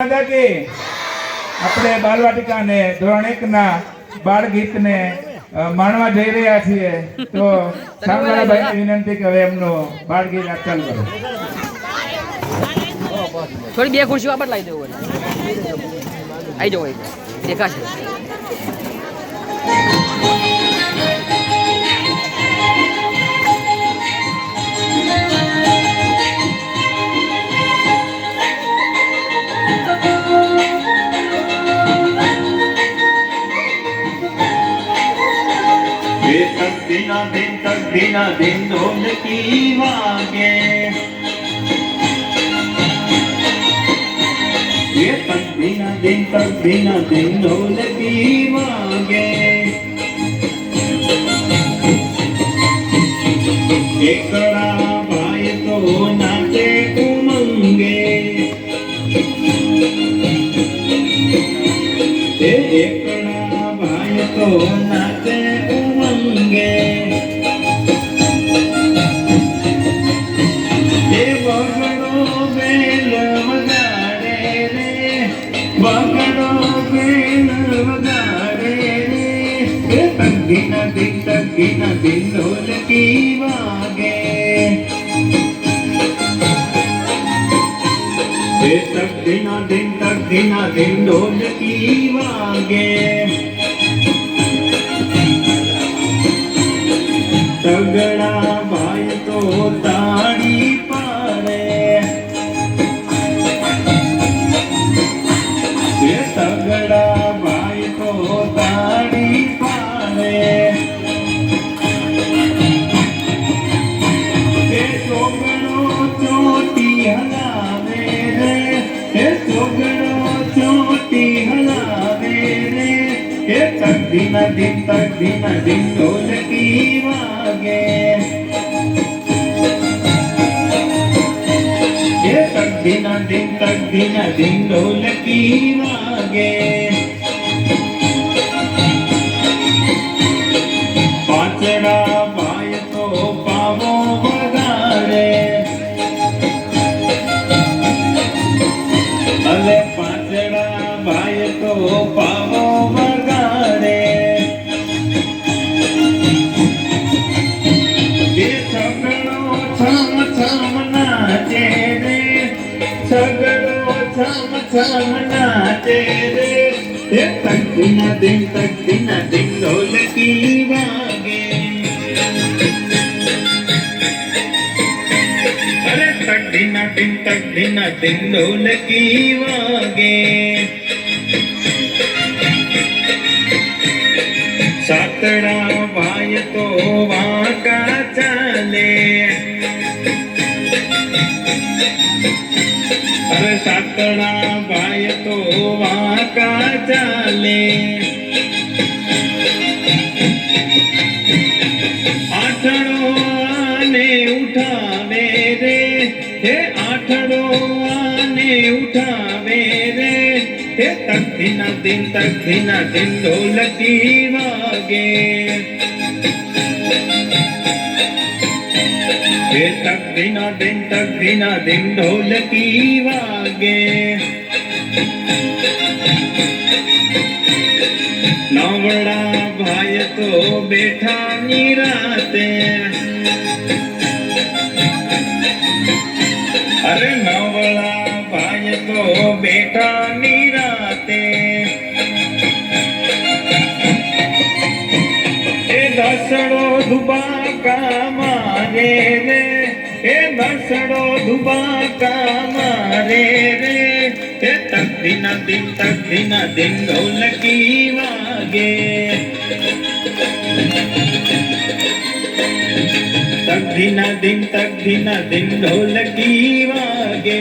આપણે બાલવાટિકા ને ધોરણ 1 ના બાળ ગીત ને માણવા જઈ રહ્યા છીએ તો સાંભળવાભાઈ વિનંતી કે હવે એમનું બાળ ગીત ચાલુ કરો. થોડી બે ખુરશીઓ આ બદલાઈ દેવું આવી જવો દેખાશે. तक बिना दिन ढोल की वागे ये तक बिना दिन ढोल की वागे एकड़ा भाई तो नाचे उमंगे एकड़ा भाई तो नाचे उमंगे दिन ढोल की वागे तक दिन ढोल की वागे तगड़ा भाई तो ताड़ी पाड़े तगड़ा भाई तो ताड़ी पाड़े दिन ढोल की वागे ये तक दिन ढोल की वागे पाचड़ा भाई तो पावो वगाड़े अले पाचड़ा भाई तो पावो वगाड़े दिन ढोल की वागे अरे तक दिन ढोल की वागे सातड़ा भाई तो वाका चले अरे सातड़ा भाई तो वाका चले आठड़ो आने उठावे रे हे आठड़ो आने उठावे रे हे तक दिन ढोल की वागे हे तक दिन ढोल की वागे नवड़ा भाई तो बैठा निराते अरे नवड़ा भाई तो बैठा निराते ए दसड़ो दुबाका मारे रे ए दसड़ो दुबाका मारे रे ए तक दिन ढोल की वागे तक दिन ढोल की वागे।